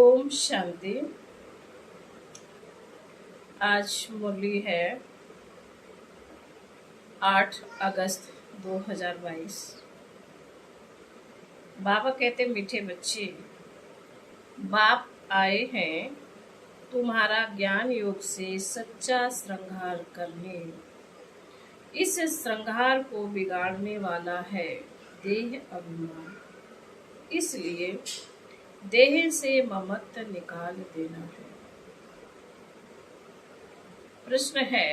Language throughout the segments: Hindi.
ओम शांति। आज मुरली है 8 अगस्त 2022। बाबा कहते मीठे बच्चे, बाप आए हैं तुम्हारा ज्ञान योग से सच्चा श्रृंगार करने। इस श्रृंगार को बिगाड़ने वाला है देह अभिमान, इसलिए देह से ममत्व निकाल देना है। प्रश्न है,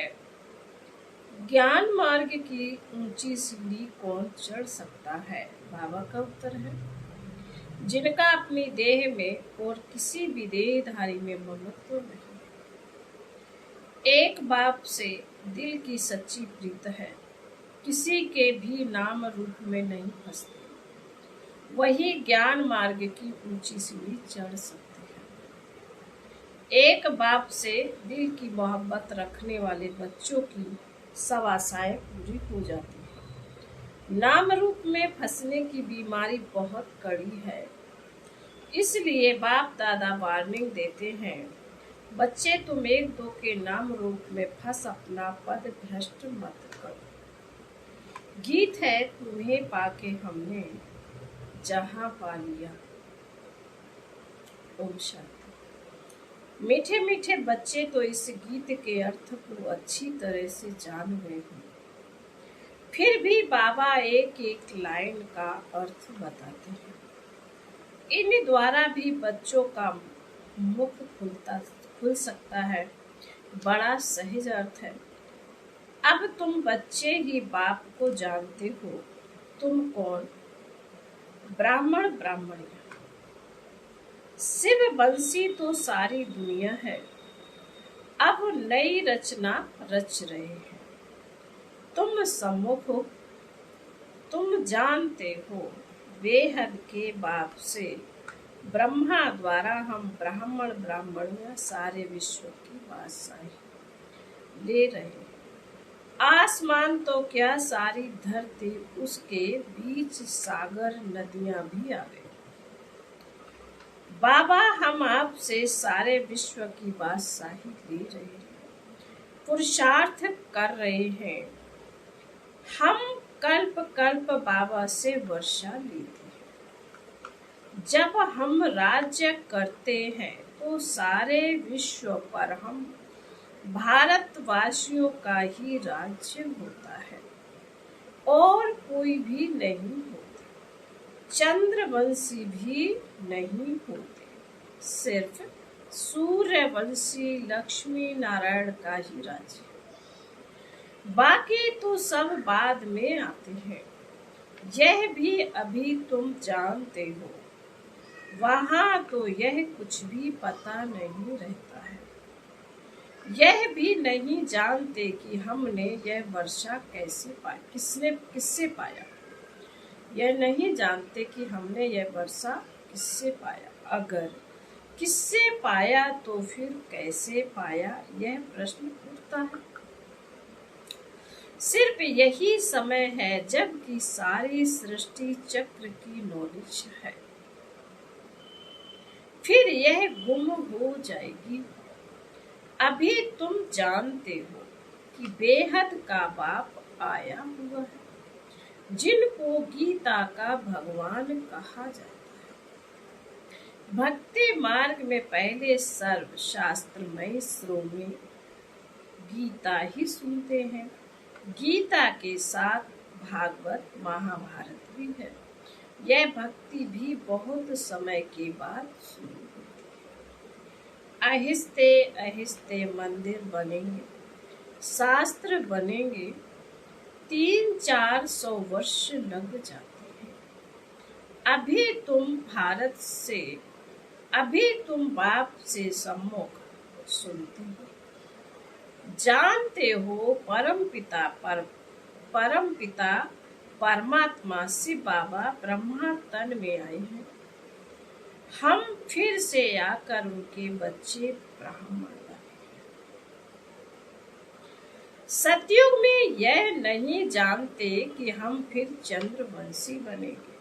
ज्ञान मार्ग की ऊंची सीढ़ी कौन चढ़ सकता है? बाबा का उत्तर है, जिनका अपनी देह में और किसी भी देहधारी में ममत्व नहीं। एक बाप से दिल की सच्ची प्रीत है, किसी के भी नाम रूप में नहीं फंसते, वही ज्ञान मार्ग की ऊंची सीढ़ी चढ़ सकते हैं। एक बाप से दिल की मोहब्बत रखने वाले बच्चों की सब आशाएं पूरी हो जाती है। नाम रूप में फंसने की बीमारी बहुत कड़ी है, इसलिए बाप दादा वार्निंग देते हैं, बच्चे तुम एक दो के नाम रूप में फंस अपना पद भ्रष्ट मत करो। गीत है तुम्हें पाके हमने जहां पा लिया। ओम शांति। मीठे मीठे बच्चे तो इस गीत के अर्थ को अच्छी तरह से जान गए हैं, फिर भी बाबा एक एक लाइन का अर्थ बताते हैं। इन द्वारा भी बच्चों का मुख खुल सकता है। बड़ा सहज अर्थ है। अब तुम बच्चे ही बाप को जानते हो, तुम कौन? ब्राह्मण ब्राह्मणिया। शिव बंसी तो सारी दुनिया है, अब नई रचना रच रहे हैं। तुम सम्मुख हो, तुम जानते हो, बेहद के बाप से ब्रह्मा द्वारा हम ब्राह्मण ब्राह्मणिया सारे विश्व की बादशाही ले रहे हैं। आसमान तो क्या सारी धरती, उसके बीच सागर नदियां भी आ गई। बाबा हम आपसे सारे विश्व की बादशाही ले रहे हैं, पुरुषार्थ कर रहे हैं। हम कल्प कल्प बाबा से वर्षा लेते हैं। जब हम राज्य करते हैं तो सारे विश्व पर हम भारतवासियों का ही राज्य होता है और कोई भी नहीं होता। चंद्रवंशी भी नहीं होते, सिर्फ सूर्यवंशी लक्ष्मी नारायण का ही राज्य। बाकी तो सब बाद में आते हैं, यह भी अभी तुम जानते हो। वहां तो यह कुछ भी पता नहीं रहता है। यह भी नहीं जानते कि हमने यह वर्षा कैसे पाई, किससे पाया। यह नहीं जानते कि हमने यह वर्षा किससे पाया। अगर किससे पाया तो फिर कैसे पाया, यह प्रश्न उठता है। सिर्फ यही समय है जबकि सारी सृष्टि चक्र की नॉलेज है, फिर यह गुम हो जाएगी। अभी तुम जानते हो कि बेहद का बाप आया हुआ है, जिनको गीता का भगवान कहा जाता है। भक्ति मार्ग में पहले सर्व शास्त्रमय श्रोमणी गीता ही सुनते हैं। गीता के साथ भागवत महाभारत भी है। यह भक्ति भी बहुत समय के बाद शुरू होती है। आहिस्ते आहिस्ते मंदिर बनेंगे, शास्त्र बनेंगे, 300-400 वर्ष लग जाते हैं। अभी तुम बाप से सम्मुख सुनते हो, जानते हो परम पिता परमात्मा शिव बाबा ब्रह्मा तन में आए हैं। हम फिर से आकर उनके बच्चे ब्राह्मण बने। सतयुग में यह नहीं जानते कि हम फिर चंद्रवंशी बनेंगे।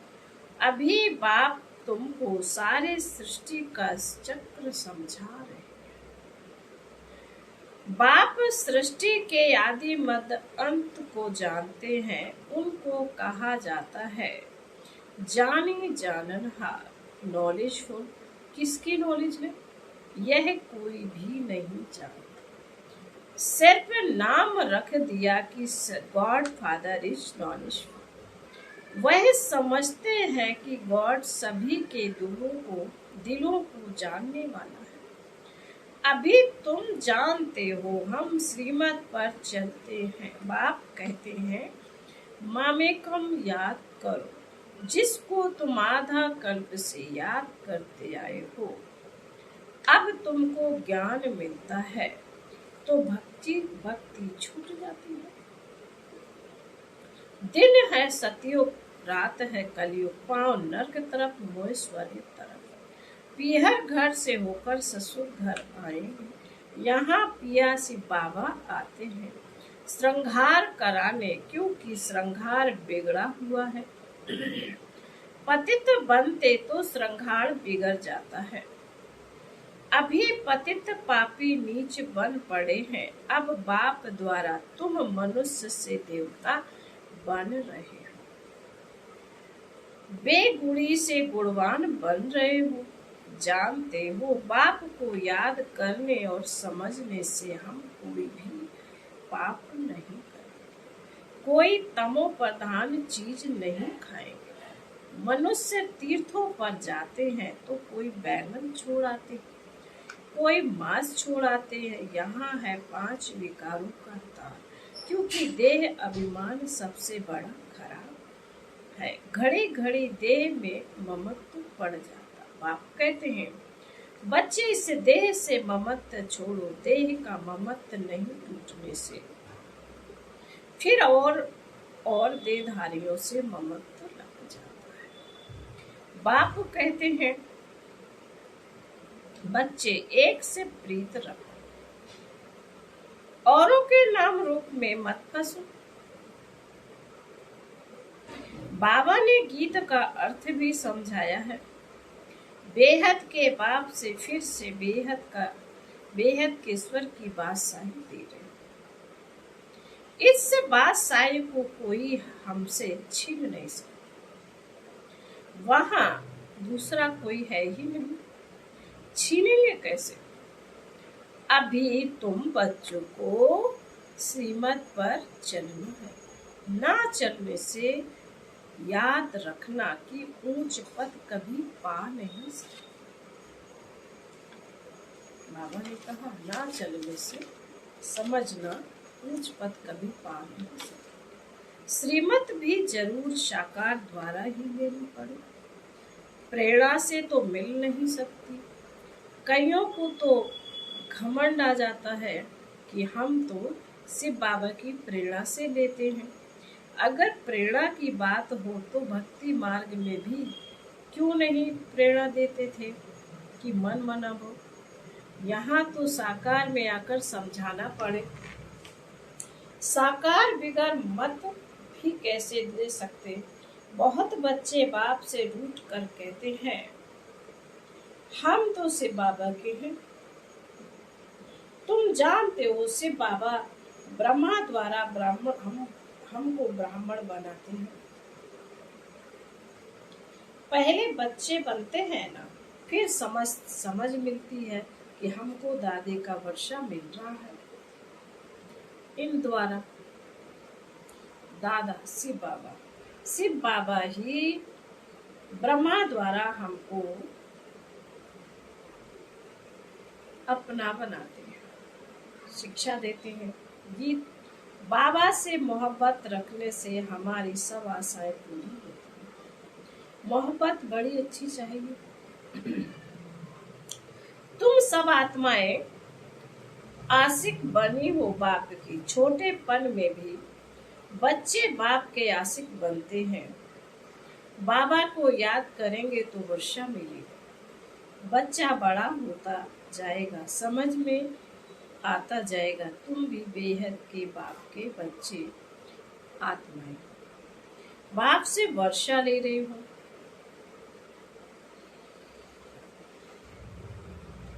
अभी बाप तुमको सारे सृष्टि का चक्र समझा रहे हैं। बाप सृष्टि के आदि मध्य अंत को जानते हैं। उनको कहा जाता है जानी जाननहार, नॉलेजफुल। किसकी नॉलेज है? यह कोई भी नहीं जानता। सिर्फ नाम रख दिया कि गॉड फादर इज नॉलेजफुल। वह समझते हैं कि गॉड सभी के दिलों को जानने वाला है। अभी तुम जानते हो हम श्रीमत पर चलते हैं। बाप कहते हैं मामेकम याद करो, जिसको तुम आधा कल्प से याद करते आए हो। अब तुमको ज्ञान मिलता है तो भक्ति छूट जाती है। दिन है सतयुग, रात है कलयुग, पांव नरक तरफ मोह स्वर्ग तरफ। पीहर घर से होकर ससुर घर आएंगे। यहाँ पियासी बाबा आते हैं श्रृंगार कराने, क्योंकि श्रृंगार बिगड़ा हुआ है। पतित बनते तो श्रृंगार बिगड़ जाता है। अभी पतित पापी नीच बन पड़े हैं। अब बाप द्वारा तुम मनुष्य से देवता बन रहे हो। बेगुड़ी से गुणवान बन रहे हो। जानते हो बाप को याद करने और समझने से हम कोई भी पाप नहीं करेंगे, कोई तमो प्रधान चीज नहीं खाएंगे। मनुष्य तीर्थों पर जाते हैं तो कोई बैंगन छोड़ आते हैं, कोई मांस छोड़ाते हैं। यहाँ है 5 विकारों का तार, क्योंकि देह अभिमान सबसे बड़ा खराब है। घड़ी घड़ी देह में ममत्व पड़ जाता। बाप कहते हैं बच्चे इस देह से ममत्व छोड़ो, देह का ममत्व नहीं टूटने से फिर और देहधारियों से ममत्व लग जाता है। बाप कहते हैं बच्चे एक से प्रीत रखो, औरों के नाम रूप में मत फंसो। बाबा ने गीत का अर्थ भी समझाया है। बेहद के बाप से फिर से बेहद के स्वर की बादशाही दे रहे। इस बादशाही को कोई हमसे छीन नहीं सकता। वहां दूसरा कोई है ही नहीं, छीनेंगे कैसे? अभी तुम बच्चों को श्रीमत पर चलना है। ना चलने से याद रखना कि ऊंच पद कभी पा नहीं सकते। बाबा ने कहा ना चलने से समझना ऊंच पद कभी पा नहीं सकते। श्रीमत भी जरूर साकार द्वारा ही लेनी पड़े, प्रेरणा से तो मिल नहीं सकती। कईयों को तो घमंड आ जाता है कि हम तो शिव बाबा की प्रेरणा से लेते हैं। अगर प्रेरणा की बात हो तो भक्ति मार्ग में भी क्यों नहीं प्रेरणा देते थे कि मन मनाओ। यहाँ तो साकार में आकर समझाना पड़े। साकार बिगर मत भी कैसे दे सकते। बहुत बच्चे बाप से रूठ कर कहते हैं हम तो शिव बाबा के हैं। तुम जानते हो शिव बाबा ब्रह्मा द्वारा हमको ब्राह्मण बनाते हैं। पहले बच्चे बनते हैं ना, फिर समझ मिलती है कि हमको दादे का वर्षा मिल रहा है। इन द्वारा दादा शिव बाबा ही ब्रह्मा द्वारा हमको अपना बनाते हैं, शिक्षा देते हैं। गीत बाबा से मोहब्बत रखने से हमारी सब आशाएं पूरी होती हैं। मोहब्बत बड़ी अच्छी चाहिए। तुम सब आत्माएं आशिक बनी हो बाप की। छोटेपन में भी बच्चे बाप के आशिक बनते हैं। बाबा को याद करेंगे तो वर्षा मिलेगी। बच्चा बड़ा होता जाएगा, समझ में आता जाएगा। तुम भी बेहद के बाप के बच्चे आत्माएं बाप से वर्षा ले रहे हो।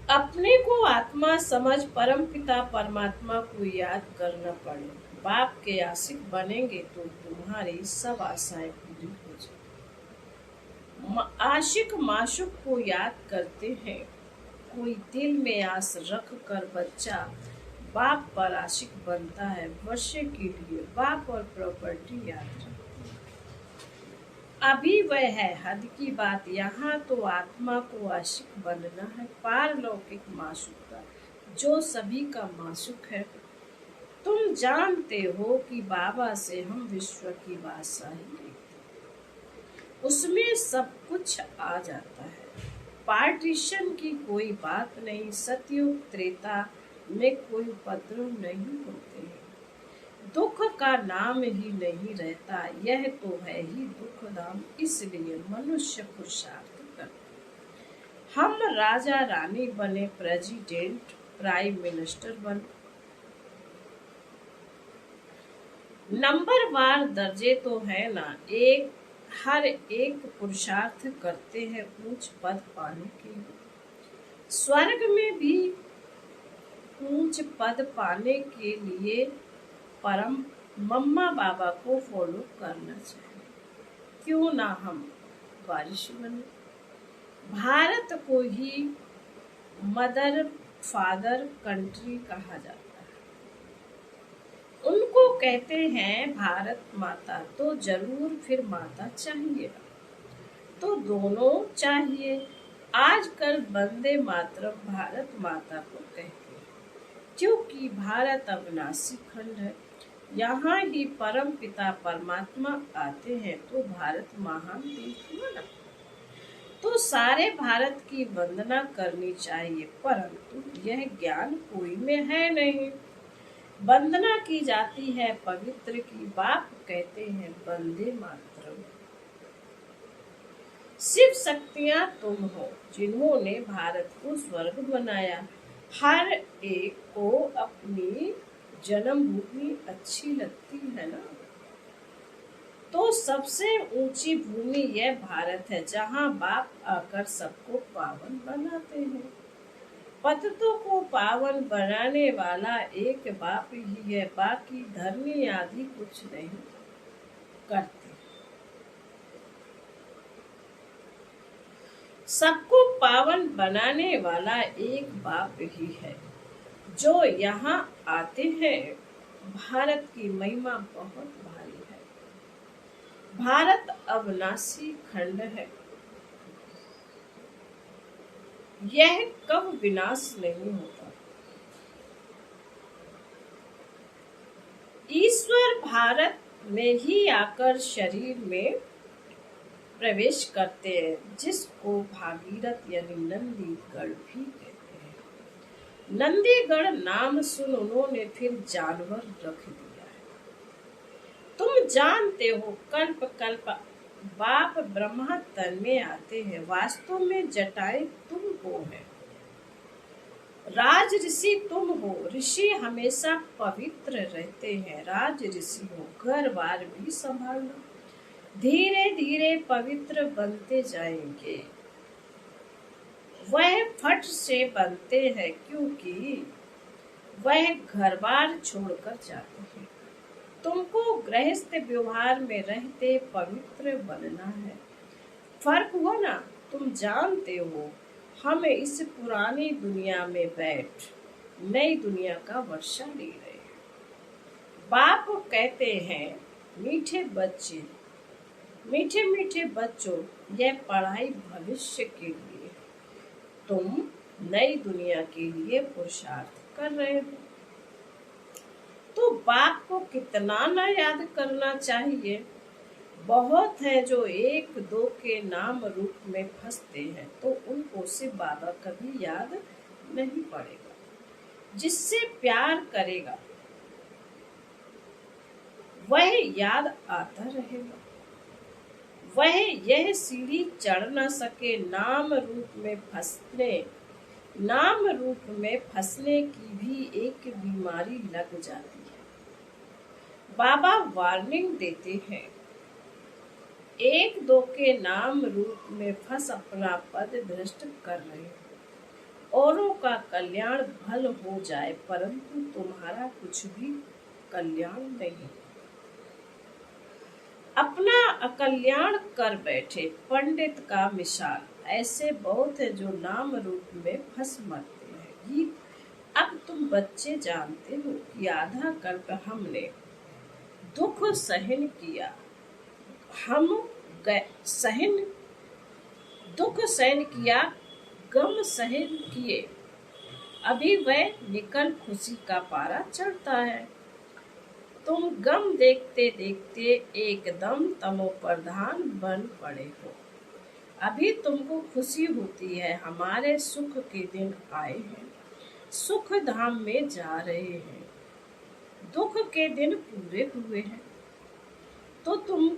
अपने को आत्मा समझ परम पिता परमात्मा को याद करना पड़े। बाप के आशिक बनेंगे तो तुम्हारी सब आशाएं पूरी हो जाए। आशिक माशूक को याद करते हैं। कोई दिल में आस रख कर बच्चा बाप पर आशिक बनता है। वर्षे के लिए बाप और प्रॉपर्टी याद रखते हैं। अभी वह है हद की बात। यहाँ तो आत्मा को आशिक बनना है पारलौकिक माशूक का, जो सभी का माशूक है। तुम जानते हो कि बाबा से हम विश्व की बादशाही लेते, उसमें सब कुछ आ जाता है। पार्टीशन की कोई बात नहीं। सतयुग त्रेता में कोई उपद्रव नहीं होते हैं। दुख का नाम ही नहीं रहता। यह तो है ही दुख धाम, इसलिए मनुष्य पुरुषार्थ करते। हम राजा रानी बने, प्रेसिडेंट प्राइम मिनिस्टर बने, नंबरवार दर्जे तो है ना। हर एक पुरुषार्थ करते हैं ऊंच पद पाने के लिए। स्वर्ग में भी ऊंच पद पाने के लिए परम मम्मा बाबा को फॉलो करना चाहिए। क्यों ना हम बारिश बने। भारत को ही मदर फादर कंट्री कहा जाता है। उनको कहते हैं भारत माता, तो जरूर फिर माता चाहिए, तो दोनों चाहिए। आजकल वंदे मातरम भारत माता को कहते हैं, क्योंकि भारत अविनाशी खंड है। यहाँ ही परम पिता परमात्मा आते हैं, तो भारत महान देश हुआ ना। तो सारे भारत की वंदना करनी चाहिए, परंतु यह ज्ञान कोई में है नहीं। वंदना की जाती है पवित्र की। बाप कहते हैं वंदे मातरम। शिव शक्तियां तुम हो जिन्होंने भारत को स्वर्ग बनाया। हर एक को अपनी जन्मभूमि अच्छी लगती है ना। तो सबसे ऊंची भूमि यह भारत है, जहाँ बाप आकर सबको पावन बनाते हैं। पतितों को पावन बनाने वाला एक बाप ही है, बाकी धर्मी आदि कुछ नहीं करते। सबको पावन बनाने वाला एक बाप ही है, जो यहाँ आते हैं। भारत की महिमा बहुत भारी है। भारत अविनाशी खंड है, यह कब विनाश नहीं होता। ईश्वर भारत में ही आकर शरीर में प्रवेश करते हैं, जिसको भागीरथ यानी नंदीगढ़ भी कहते हैं। नंदीगढ़ नाम सुन उन्होंने फिर जानवर रख दिया है। तुम जानते हो कल्प कल्प बाप ब्रह्मा तन में आते हैं। वास्तव में जटाएं तुम हो है। राज ऋषि तुम हो। ऋषि हमेशा पवित्र रहते हैं। राज ऋषि हो, घर बार भी संभालना। धीरे धीरे पवित्र बनते जाएंगे। वह फट से बनते हैं, क्योंकि वह घर बार छोड़कर जाते हैं। तुमको गृहस्थ व्यवहार में रहते पवित्र बनना है। फर्क हुआ ना। तुम जानते हो हम इस पुरानी दुनिया में बैठ नई दुनिया का वर्षा ले रहे हैं। बाप कहते हैं मीठे बच्चे, मीठे मीठे बच्चों, यह पढ़ाई भविष्य के लिए, तुम नई दुनिया के लिए पुरुषार्थ कर रहे हो। तो बाप को कितना ना याद करना चाहिए। बहुत है जो एक दो के नाम रूप में फंसते हैं, तो उनको से बाबा कभी याद नहीं पड़ेगा। जिससे प्यार करेगा वह याद आता रहेगा। वह यह सीढ़ी चढ़ न सके। नाम रूप में फंसने की भी एक बीमारी लग जाती है। बाबा वार्निंग देते हैं, एक दो के नाम रूप में फंस अपना पद भ्रष्ट कर रहे हो। औरों का कल्याण भल हो जाए, परंतु तुम्हारा कुछ भी कल्याण नहीं। अपना अकल्याण कर बैठे पंडित का मिसाल, ऐसे बहुत है जो नाम रूप में फंस मरते हैं। गीत। अब तुम बच्चे जानते हो कि आधा कल्प हमने दुख सहन किया, हम सहन दुख सहन किया, गम सहन किए, अभी वह निकल खुशी का पारा चढ़ता है। तुम गम देखते देखते एकदम तमोप्रधान बन पड़े हो। अभी तुमको खुशी होती है, हमारे सुख के दिन आए हैं, सुख धाम में जा रहे हैं, दुख के दिन पूरे हुए हैं। तो तुम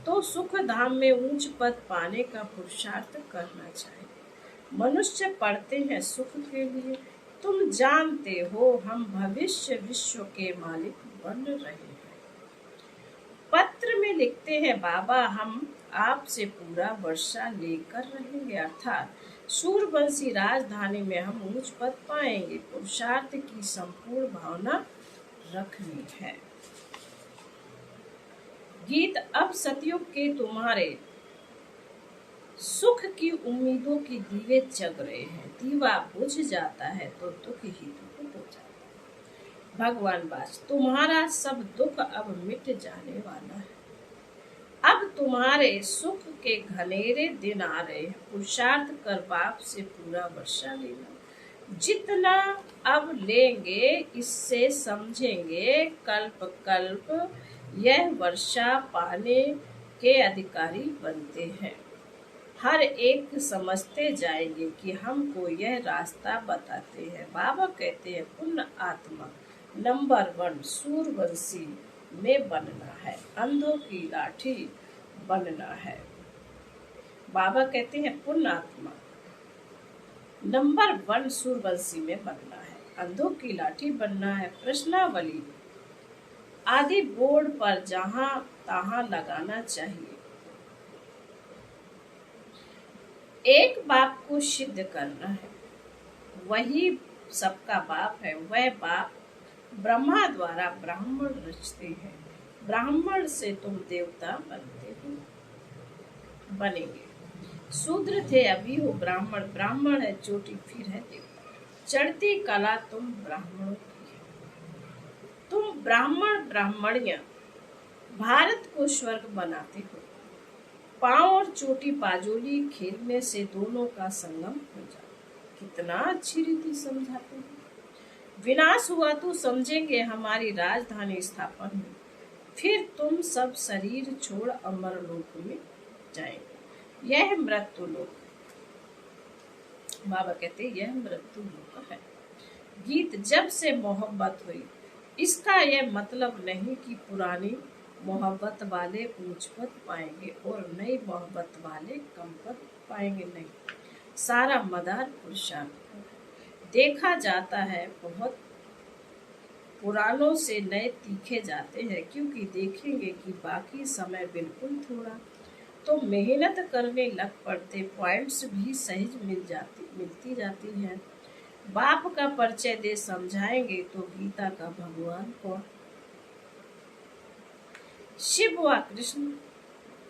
तो सुख धाम में ऊंच पद पाने का पुरुषार्थ करना चाहिए। मनुष्य पढ़ते हैं सुख के लिए, तुम जानते हो हम भविष्य विश्व के मालिक बन रहे हैं। पत्र में लिखते हैं बाबा हम आपसे पूरा वर्षा लेकर रहेंगे, अर्थात सूर्यवंशी राजधानी में हम ऊंच पद पाएंगे। पुरुषार्थ की संपूर्ण भावना रखनी है। गीत। अब सतयुग के तुम्हारे सुख की उम्मीदों की दीवे जग रहे हैं, दीवा बुझ जाता है तो दुख ही दुख हो जाता है। भगवान बाज। तुम्हारा सब दुख अब मिट जाने वाला है, अब तुम्हारे सुख के घनेरे दिन आ रहे हैं। पुरुषार्थ कर बाप से पूरा वर्षा लेना, जितना अब लेंगे इससे समझेंगे कल्प कल्प यह वर्षा पाने के अधिकारी बनते हैं। हर एक समझते जाएंगे कि हमको यह रास्ता बताते हैं। बाबा कहते हैं पुण्य आत्मा नंबर 1 सूर्यवंशी में बनना है, अंधों की लाठी बनना है। बाबा कहते हैं पुण्य आत्मा नंबर 1 सूर्यवंशी में बनना है, अंधों की लाठी बनना है। प्रश्नावली आदि बोर्ड पर जहां तहां लगाना चाहिए। एक बाप को सिद्ध करना है, वही सबका बाप है। वह बाप ब्रह्मा द्वारा ब्राह्मण रचते हैं, ब्राह्मण से तुम देवता बनते हो, बनेंगे। शूद्र थे अभी हो ब्राह्मण, ब्राह्मण है चोटी फिर है देवता। चढ़ती कला तुम ब्राह्मणों की है, तुम ब्राह्मण ब्राह्मणियां भारत को स्वर्ग बनाते हो। पांव और चोटी पाजोली खेलने से दोनों का संगम हो जाए। कितना अच्छी रीति समझाते हैं। विनाश हुआ तो समझेंगे हमारी राजधानी स्थापन हुई, फिर तुम सब शरीर छोड़ अमर लोक में जाएंगे। यह मृत्यु लोक, बाबा कहते यह मृत्यु लोक है। गीत। जब से मोहब्बत हुई, इसका यह मतलब नहीं कि पुरानी मोहब्बत वाले ऊंच पद पाएंगे और नई मोहब्बत वाले कम पद पाएंगे, नहीं। सारा मदार पुरुषार्थ देखा जाता है। बहुत पुरानों से नए तीखे जाते हैं, क्योंकि देखेंगे कि बाकी समय बिल्कुल थोड़ा, तो मेहनत करने लग पड़ते, पॉइंट्स भी सहज मिलती जाती हैं। बाप का परिचय दे समझाएंगे तो गीता का भगवान कौन। शिव व कृष्ण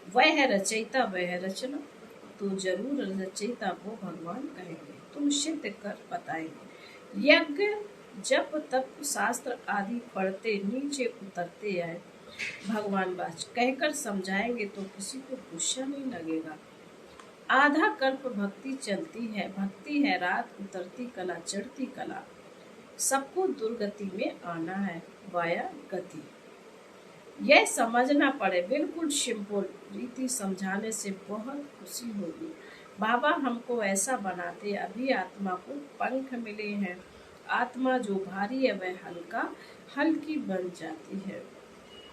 वह रचयिता वह रचना, तो जरूर रचयिता वो भगवान कहेंगे, तुम सिद्ध कर बताएंगे। यज्ञ जप तप शास्त्र आदि पढ़ते नीचे उतरते आए, भगवान बाच कहकर समझाएंगे तो किसी को गुस्सा नहीं लगेगा। आधा कल्प भक्ति चलती है, भक्ति है रात उतरती कला चढ़ती कला, सबको दुर्गति में आना है वाया गति। यह समझना पड़े, बिल्कुल सिंपल रीति समझाने से बहुत खुशी होगी। बाबा हमको ऐसा बनाते, अभी आत्मा को पंख मिले हैं, आत्मा जो भारी है वह हल्की बन जाती है।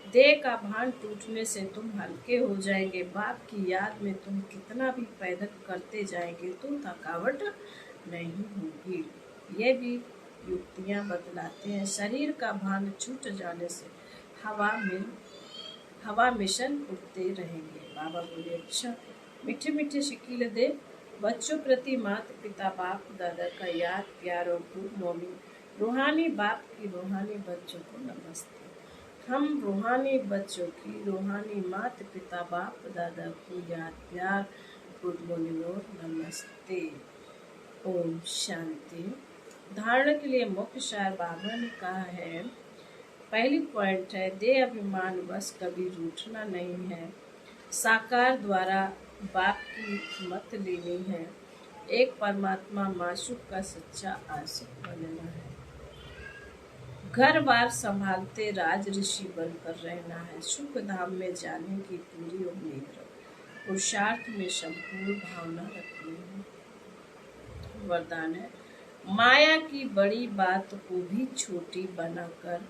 देह का भान टूटने से तुम हल्के हो जाएंगे। बाप की याद में तुम कितना भी पैदल करते जाएंगे तो थकावट नहीं होगी। ये भी युक्तियां बतलाते हैं। शरीर का भान छूट जाने से हवा मिशन उड़ते रहेंगे। बाबा बोले अच्छा मीठे मीठे शकील दे बच्चों प्रति माता पिता बाप दादा का याद प्यार और गुड मॉर्निंग। रूहानी बाप की रूहानी बच्चों को नमस्ते। हम रूहानी बच्चों की रूहानी माता पिता बाप दादा को याद प्यार गुड मॉर्निंग और नमस्ते। ओम शांति। धारणा के लिए मुख्य सार बाबा ने कहा है, पहली पॉइंट है, देह अभिमान बस कभी रूठना नहीं है। साकार द्वारा बाप की मत लेनी है। एक परमात्मा माशूक का सच्चा आशिक बनना है। घर बार संभालते राज ऋषि बनकर रहना है। सुख धाम में जाने की पूरी उम्मीद रख, पुरुषार्थ में संपूर्ण भावना रखनी है। वरदान है, माया की बड़ी बात को भी छोटी बनाकर,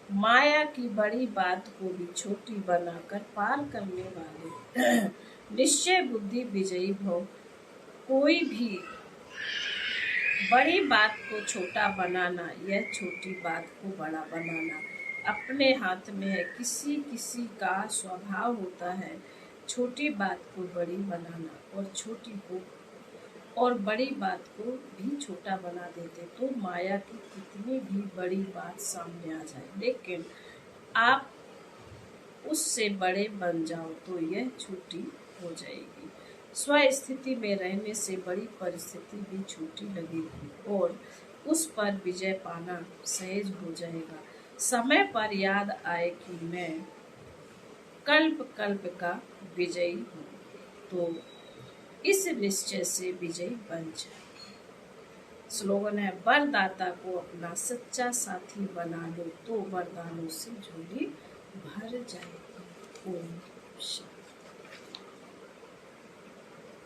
माया की बड़ी बात को भी छोटी बनाकर पार करने वाले निश्चय बुद्धि विजयी भव। कोई भी बड़ी बात को छोटा बनाना, यह छोटी बात को बड़ा बनाना अपने हाथ में है। किसी किसी का स्वभाव होता है छोटी बात को बड़ी बनाना और छोटी को और बड़ी बात को भी छोटा बना देते, तो माया की कितनी भी बड़ी बात सामने आ जाए, लेकिन आप उससे बड़े बन जाओ तो यह छोटी हो जाएगी। स्व स्थिति में रहने से बड़ी परिस्थिति भी छोटी लगेगी और उस पर विजय पाना सहज हो जाएगा। समय पर याद आए कि मैं कल्प कल्प का विजयी हूँ, तो इस निश्चय से विजयी बन जाए। स्लोगन है, वरदाता को अपना सच्चा साथी बना लो तो वरदानों से झोली भर जाएगी। ओम शांति।